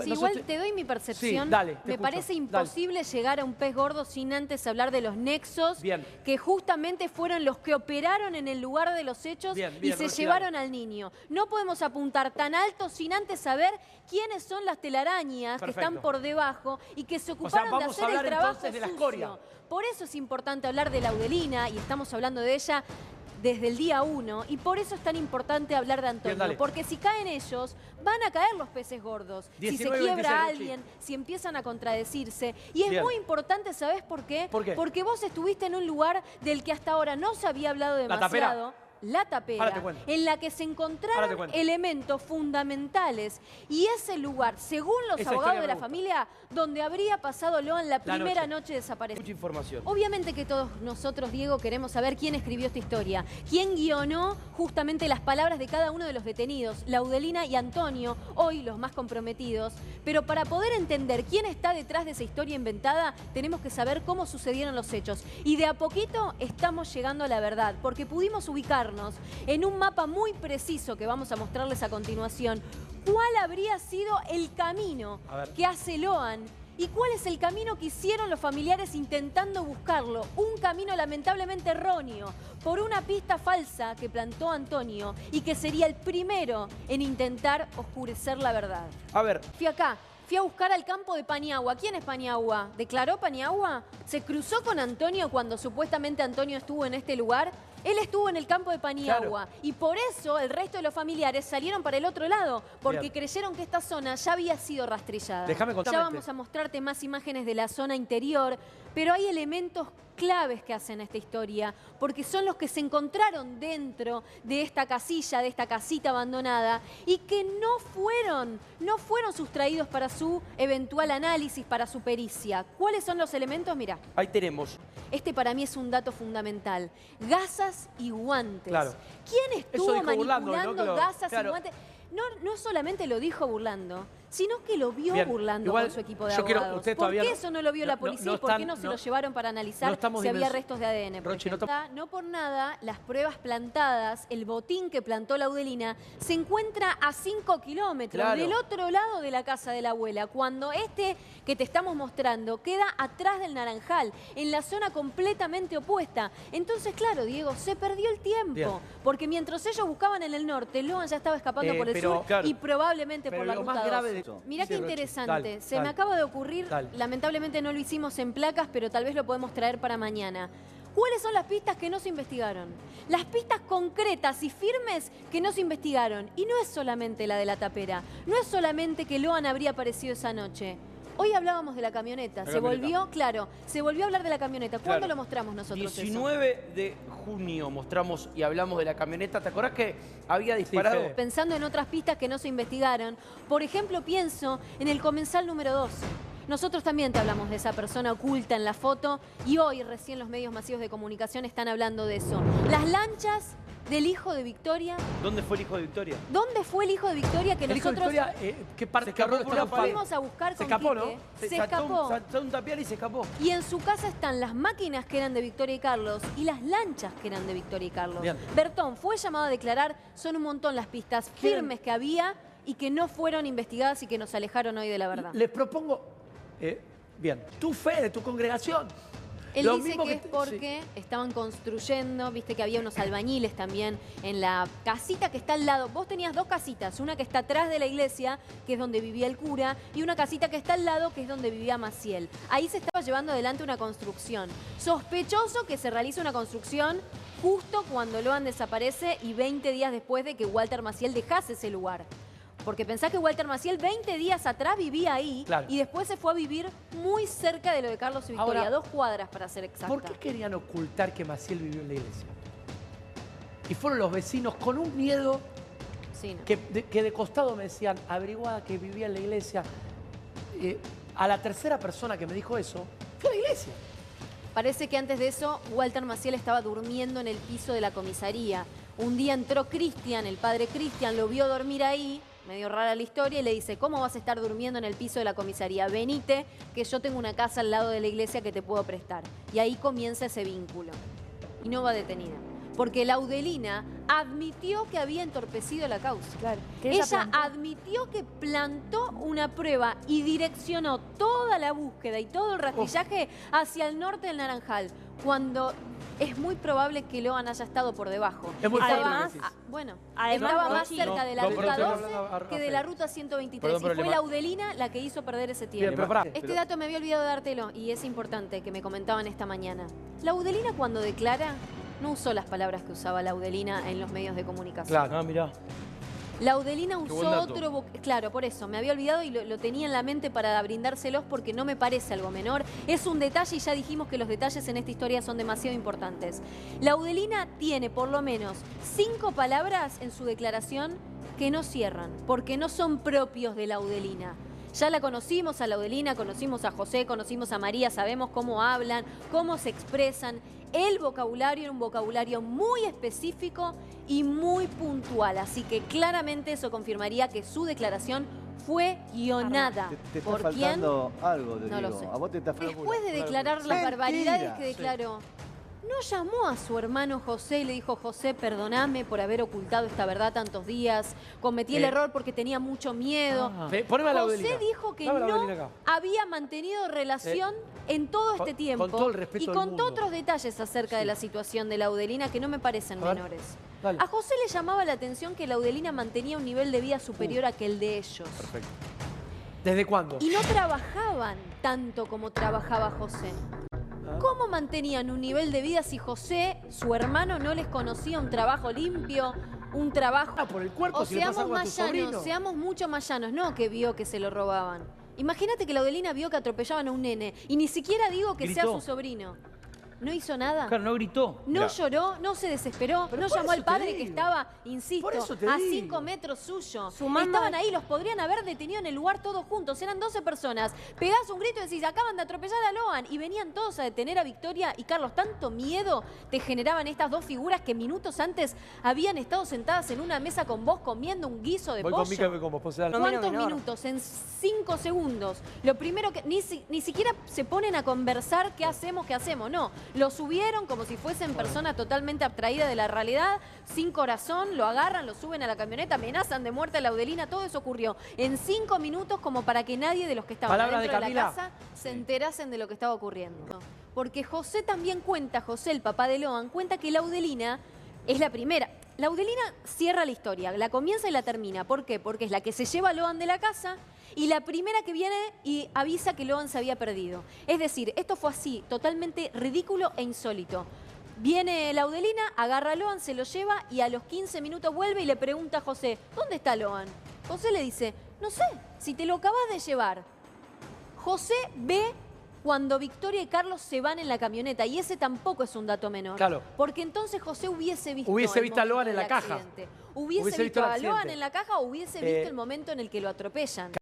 Sí, igual te doy mi percepción. Sí, dale, me parece imposible llegar a un pez gordo sin antes hablar de los nexos que justamente fueron los que operaron en el lugar de los hechos y se llevaron al niño. No podemos apuntar tan alto sin antes saber quiénes son las telarañas que están por debajo y que se ocuparon de hacer el trabajo sucio. Por eso es importante hablar de Laudelina y estamos hablando de ella desde el día 1, y por eso es tan importante hablar de Antonio, porque si caen ellos, van a caer los peces gordos. 19, si se quiebra alguien, si empiezan a contradecirse. Y es muy importante, ¿sabés por qué? Porque vos estuviste en un lugar del que hasta ahora no se había hablado demasiado. La Tapera, en la que se encontraron elementos fundamentales. Y ese lugar, según los abogados de la familia, donde habría pasado Loan la primera noche desaparecida. Mucha información. Obviamente que todos nosotros, Diego, queremos saber quién escribió esta historia, quién guionó justamente las palabras de cada uno de los detenidos, Laudelina y Antonio, hoy los más comprometidos. Pero para poder entender quién está detrás de esa historia inventada, tenemos que saber cómo sucedieron los hechos. Y de a poquito estamos llegando a la verdad, porque pudimos ubicarnos en un mapa muy preciso que vamos a mostrarles a continuación cuál habría sido el camino que hace Loan y cuál es el camino que hicieron los familiares intentando buscarlo. Un camino lamentablemente erróneo por una pista falsa que plantó Antonio y que sería el primero en intentar oscurecer la verdad. A ver. Fui a buscar al campo de Paniagua. ¿Quién es Paniagua? ¿Declaró Paniagua? ¿Se cruzó con Antonio cuando supuestamente Antonio estuvo en este lugar? Él estuvo en el campo de Paniagua y por eso el resto de los familiares salieron para el otro lado, porque creyeron que esta zona ya había sido rastrillada. Ya vamos a mostrarte más imágenes de la zona interior, pero hay elementos claves que hacen esta historia, porque son los que se encontraron dentro de esta casilla, de esta casita abandonada, y que no fueron sustraídos para su eventual análisis, para su pericia. ¿Cuáles son los elementos? Mirá. Ahí tenemos. Este para mí es un dato fundamental. Gasas y guantes. ¿Quién estuvo manipulando burlando, gasas y guantes? No solamente lo dijo burlando, sino que lo vio burlando con su equipo de abogados. ¿Por qué eso no lo vio la policía y por qué no se lo llevaron para analizar si había restos de ADN? No por nada, las pruebas plantadas, el botín que plantó Laudelina, se encuentra a 5 kilómetros del otro lado de la casa de la abuela, cuando este que te estamos mostrando queda atrás del Naranjal, en la zona completamente opuesta. Entonces, claro, Diego, se perdió el tiempo, porque mientras ellos buscaban en el norte, Loan ya estaba escapando por el sur y probablemente por la ruta 2. Mirá qué interesante. Se me acaba de ocurrir, lamentablemente no lo hicimos en placas, pero tal vez lo podemos traer para mañana. ¿Cuáles son las pistas que no se investigaron? Las pistas concretas y firmes que no se investigaron. Y no es solamente la de la Tapera. No es solamente que Loan habría aparecido esa noche. Hoy hablábamos de la camioneta. Se volvió a hablar de la camioneta. ¿Cuándo lo mostramos nosotros 19 de junio mostramos y hablamos de la camioneta. ¿Te acordás que había disparado? Pensando en otras pistas que no se investigaron. Por ejemplo, pienso en el comensal número 12. Nosotros también te hablamos de esa persona oculta en la foto y hoy recién los medios masivos de comunicación están hablando de eso. Las lanchas del hijo de Victoria. ¿Dónde fue el hijo de Victoria? ¿Dónde fue el hijo de Victoria que nosotros ¿qué parte fuimos a buscar? Se escapó, ¿no? Se escapó. Saltó un tapial y se escapó. Y en su casa están las máquinas que eran de Victoria y Carlos y las lanchas que eran de Victoria y Carlos. Bertón fue llamado a declarar. Son un montón las pistas firmes que había y que no fueron investigadas y que nos alejaron hoy de la verdad. Les propongo, tu fe de tu congregación. Él dice que es porque estaban construyendo, viste que había unos albañiles también en la casita que está al lado. Vos tenías dos casitas, una que está atrás de la iglesia, que es donde vivía el cura, y una casita que está al lado, que es donde vivía Maciel. Ahí se estaba llevando adelante una construcción. Sospechoso que se realice una construcción justo cuando Loan desaparece y 20 días después de que Walter Maciel dejase ese lugar. Porque pensá que Walter Maciel 20 días atrás vivía ahí y después se fue a vivir muy cerca de lo de Carlos y Victoria, 2 cuadras para ser exacta. ¿Por qué querían ocultar que Maciel vivió en la iglesia? Y fueron los vecinos con un miedo que de costado me decían, averiguada que vivía en la iglesia. A la tercera persona que me dijo eso, fue a la iglesia. Parece que antes de eso, Walter Maciel estaba durmiendo en el piso de la comisaría. Un día entró Cristian, el padre Cristian, lo vio dormir ahí, medio rara la historia, y le dice, ¿cómo vas a estar durmiendo en el piso de la comisaría? Venite, que yo tengo una casa al lado de la iglesia que te puedo prestar. Y ahí comienza ese vínculo. Y no va detenida. porque Laudelina admitió que había entorpecido la causa. Claro. Ella admitió que plantó una prueba y direccionó toda la búsqueda y todo el rastrillaje hacia el norte del Naranjal, cuando es muy probable que Loan haya estado por debajo. Es muy además, estaba más cerca de la ruta 12 que de la ruta 123. Y fue Laudelina la que hizo perder ese tiempo. Este dato me había olvidado dártelo y es importante que me comentaban esta mañana. Laudelina cuando declara no usó las palabras que usaba Laudelina en los medios de comunicación. Claro, mirá. Laudelina usó otro... Claro, por eso, me había olvidado y lo tenía en la mente para brindárselos porque no me parece algo menor. Es un detalle y ya dijimos que los detalles en esta historia son demasiado importantes. Laudelina tiene por lo menos 5 palabras en su declaración que no cierran, porque no son propios de Laudelina. Ya la conocimos a Laudelina, conocimos a José, conocimos a María, sabemos cómo hablan, cómo se expresan. El vocabulario era un vocabulario muy específico y muy puntual, así que claramente eso confirmaría que su declaración fue guionada. Te está faltando algo, te no digo. Lo sé. A vos te está faltando. Después de declarar las barbaridades que declaró, no llamó a su hermano José y le dijo: José, perdóname por haber ocultado esta verdad tantos días. Cometí el error porque tenía mucho miedo. José dijo que no había mantenido relación en todo este tiempo. Con todo el respeto y contó otros detalles acerca de la situación de Laudelina que no me parecen menores. A José le llamaba la atención que Laudelina mantenía un nivel de vida superior a aquel de ellos. Perfecto. ¿Desde cuándo? Y no trabajaban tanto como trabajaba José. ¿Cómo mantenían un nivel de vida si José, su hermano, no les conocía un trabajo limpio, un trabajo... por el cuerpo, o si le pasa algo a tu sobrino. Seamos mucho más llanos, no que vio que se lo robaban. Imagínate que Laudelina vio que atropellaban a un nene y ni siquiera digo que sea su sobrino. ¿No hizo nada? Claro, no gritó. No lloró, no se desesperó, no llamó al padre que estaba, insisto, a 5 metros suyo. Estaban ahí, los podrían haber detenido en el lugar todos juntos. Eran 12 personas. Pegás un grito y decís: acaban de atropellar a Loan. Y venían todos a detener a Victoria y Carlos. Tanto miedo te generaban estas dos figuras que minutos antes habían estado sentadas en una mesa con vos comiendo un guiso de pollo. ¿Cuántos minutos? En 5 segundos. Lo primero que... Ni siquiera se ponen a conversar qué hacemos, no. Lo subieron como si fuesen personas totalmente abstraídas de la realidad, sin corazón, lo agarran, lo suben a la camioneta, amenazan de muerte a Laudelina. Todo eso ocurrió en 5 minutos como para que nadie de los que estaban dentro de la casa se enterasen de lo que estaba ocurriendo. Porque José también cuenta, José, el papá de Loan, cuenta que Laudelina es la primera. Laudelina cierra la historia, la comienza y la termina. ¿Por qué? Porque es la que se lleva a Loan de la casa y la primera que viene y avisa que Loan se había perdido. Es decir, esto fue así, totalmente ridículo e insólito. Viene Laudelina, agarra a Loan, se lo lleva y a los 15 minutos vuelve y le pregunta a José: ¿dónde está Loan? José le dice: no sé, si te lo acabas de llevar. José ve cuando Victoria y Carlos se van en la camioneta, y ese tampoco es un dato menor. Claro. Porque entonces José hubiese visto a Loan en la caja. Hubiese visto a Loan en la caja o hubiese visto el momento en el que lo atropellan.